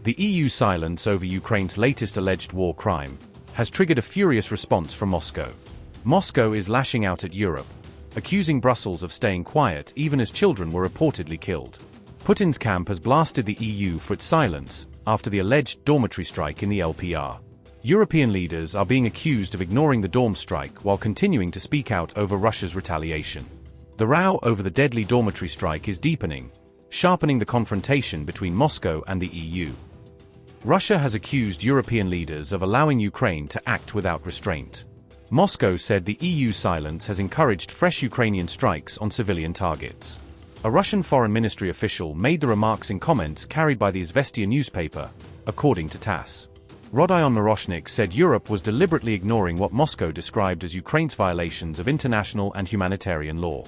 The EU silence over Ukraine's latest alleged war crime has triggered a furious response from Moscow. Moscow is lashing out at Europe, accusing Brussels of staying quiet even as children were reportedly killed. Putin's camp has blasted the EU for its silence after the alleged dormitory strike in the LPR. European leaders are being accused of ignoring the dorm strike while continuing to speak out over Russia's retaliation. The row over the deadly dormitory strike is deepening, sharpening the confrontation between Moscow and the EU. Russia has accused European leaders of allowing Ukraine to act without restraint. Moscow said the EU silence has encouraged fresh Ukrainian strikes on civilian targets. A Russian foreign ministry official made the remarks in comments carried by the Izvestia newspaper, according to TASS. Rodion Miroshnik said Europe was deliberately ignoring what Moscow described as Ukraine's violations of international and humanitarian law.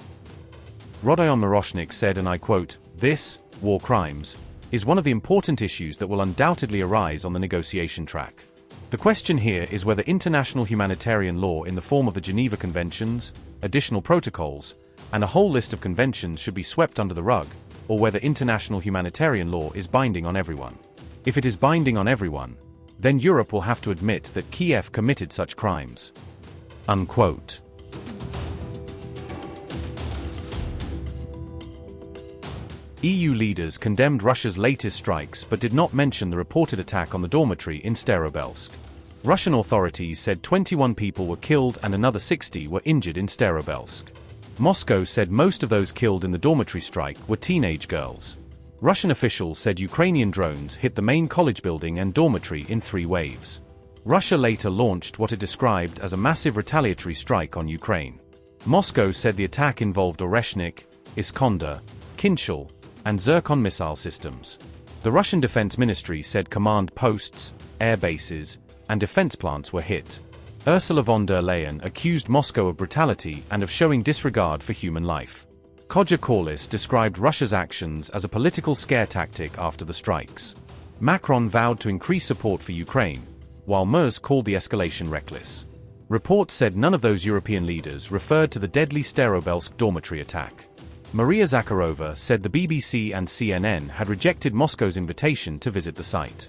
Rodion Miroshnik said, and I quote, "This, war crimes, is one of the important issues that will undoubtedly arise on the negotiation track. The question here is whether international humanitarian law in the form of the Geneva Conventions, additional protocols, and a whole list of conventions should be swept under the rug, or whether international humanitarian law is binding on everyone. If it is binding on everyone, then Europe will have to admit that Kiev committed such crimes." Unquote. EU leaders condemned Russia's latest strikes but did not mention the reported attack on the dormitory in Starobelsk. Russian authorities said 21 people were killed and another 60 were injured in Starobelsk. Moscow said most of those killed in the dormitory strike were teenage girls. Russian officials said Ukrainian drones hit the main college building and dormitory in 3 waves. Russia later launched what it described as a massive retaliatory strike on Ukraine. Moscow said the attack involved Oreshnik, Iskander, Kinshal, and Zircon missile systems. The Russian Defense Ministry said command posts, air bases, and defense plants were hit. Ursula von der Leyen accused Moscow of brutality and of showing disregard for human life. Kaja Kallas described Russia's actions as a political scare tactic after the strikes. Macron vowed to increase support for Ukraine, while Merz called the escalation reckless. Reports said none of those European leaders referred to the deadly Starobelsk dormitory attack. Maria Zakharova said the BBC and CNN had rejected Moscow's invitation to visit the site.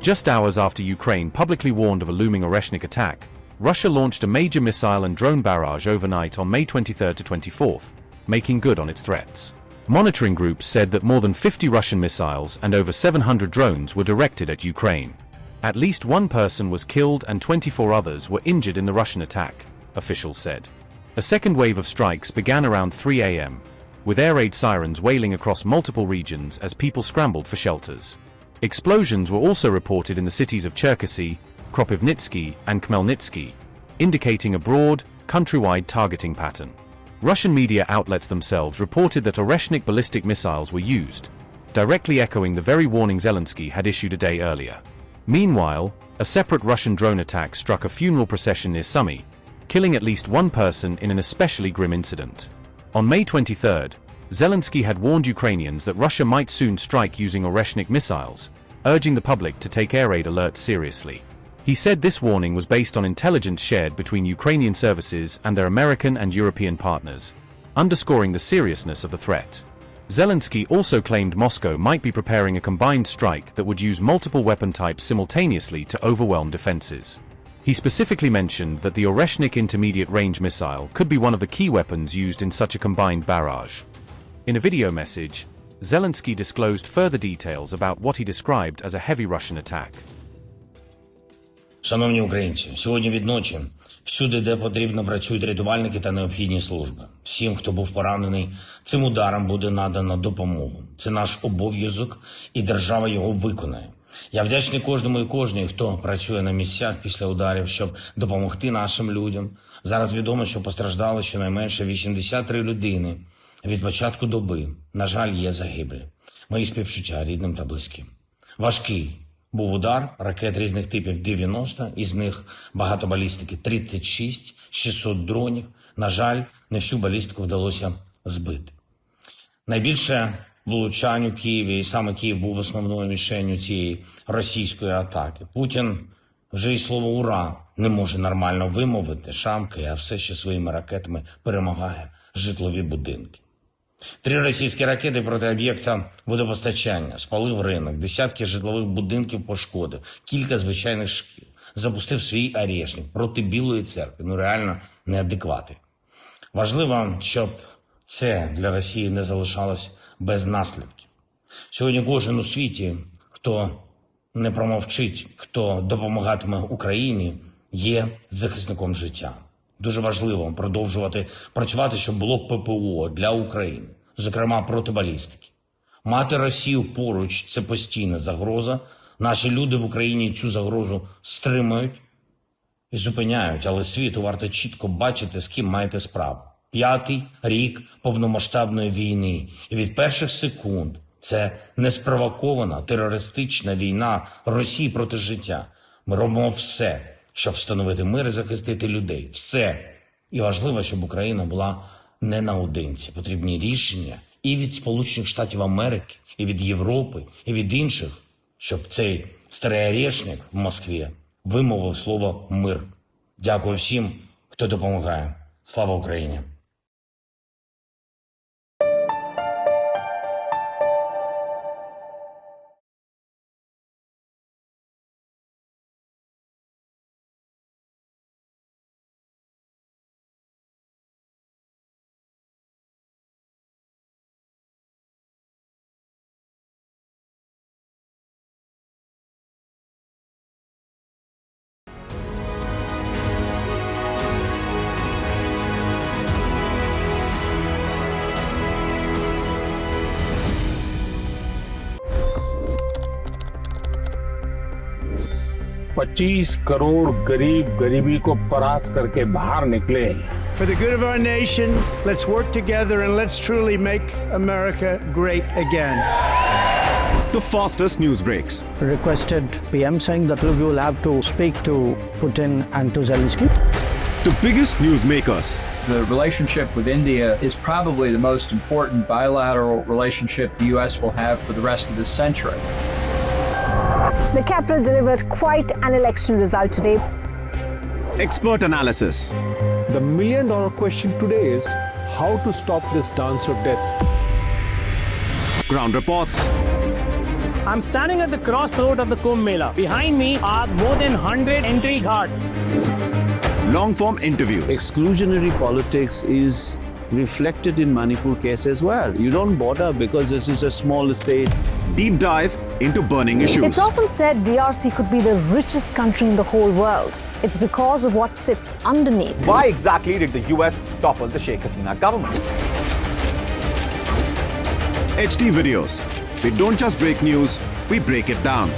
Just hours after Ukraine publicly warned of a looming Oreshnik attack, Russia launched a major missile and drone barrage overnight on May 23 to 24, making good on its threats. Monitoring groups said that more than 50 Russian missiles and over 700 drones were directed at Ukraine. At least 1 person was killed and 24 others were injured in the Russian attack, officials said. A second wave of strikes began around 3 a.m., with air raid sirens wailing across multiple regions as people scrambled for shelters. Explosions were also reported in the cities of Cherkasy, Kropivnitsky, and Khmelnytsky, indicating a broad, countrywide targeting pattern. Russian media outlets themselves reported that Oreshnik ballistic missiles were used, directly echoing the very warning Zelensky had issued a day earlier. Meanwhile, a separate Russian drone attack struck a funeral procession near Sumy, killing at least 1 person in an especially grim incident. On May 23, Zelensky had warned Ukrainians that Russia might soon strike using Oreshnik missiles, urging the public to take air raid alerts seriously. He said this warning was based on intelligence shared between Ukrainian services and their American and European partners, underscoring the seriousness of the threat. Zelensky also claimed Moscow might be preparing a combined strike that would use multiple weapon types simultaneously to overwhelm defenses. He specifically mentioned that the Oreshnik intermediate-range missile could be one of the key weapons used in such a combined barrage. In a video message, Zelensky disclosed further details about what he described as a heavy Russian attack. Шановні українці, сьогодні відночі всюди, де потрібно, працюють рятувальники та необхідні служби. Всім, хто був поранений, цим ударом буде надано допомогу. Це наш обов'язок, і держава його виконає. Я вдячний кожному і кожній, хто працює на місцях після ударів, щоб допомогти нашим людям. Зараз відомо, що постраждали щонайменше 83 людини від початку доби. На жаль, є загиблі. Мої співчуття рідним та близьким. Важкий був удар, ракет різних типів 90, із них багато балістики 36, 600 дронів. На жаль, не всю балістику вдалося збити. Найбільше влучань у Києві, і саме Київ був основною мішенню цієї російської атаки. Путін вже і слово «ура» не може нормально вимовити, шамкає, а все ще своїми ракетами перемагає житлові будинки. 3 російські ракети проти об'єкта водопостачання, спалив ринок, десятки житлових будинків пошкодив, кілька звичайних шкіл. Запустив свій арешник проти Білої церкви. Ну реально неадеквати. Важливо, щоб це для Росії не залишалось без наслідків. Сьогодні кожен у світі, хто не промовчить, хто допомагатиме Україні, є захисником життя. Дуже важливо продовжувати працювати, щоб було ППО для України, зокрема проти балістики. Мати Росію поруч – це постійна загроза. Наші люди в Україні цю загрозу стримують і зупиняють, але світу варто чітко бачити, з ким маєте справу. 5-й рік повномасштабної війни. І від перших секунд це неспровокована терористична війна Росії проти життя. Ми робимо все, щоб встановити мир і захистити людей. Все. І важливо, щоб Україна була не наодинці. Потрібні рішення і від Сполучених Штатів Америки, і від Європи, і від інших, щоб цей старий арешник в Москві вимовив слово «мир». Дякую всім, хто допомагає. Слава Україні! $25 crore गरीब गरीबी को परास्त करके बाहर निकले। For the good of our nation, let's work together and let's truly make America great again. The fastest news breaks. Requested PM saying that we will have to speak to Putin and to Zelensky. The biggest newsmakers. The relationship with India is probably the most important bilateral relationship the U.S. will have for the rest of this century. The capital delivered quite an election result today. Expert analysis. The million-dollar question today is how to stop this dance of death. Ground reports. I'm standing at the crossroad of the Kumbh Mela. Behind me are more than 100 entry guards. Long-form interviews. Exclusionary politics is reflected in Manipur case as well. You don't bother because this is a small state. Deep dive into burning issues. It's often said DRC could be the richest country in the whole world. It's because of what sits underneath. Why exactly did the US topple the Sheikh Hasina government? HD videos. We don't just break news, we break it down.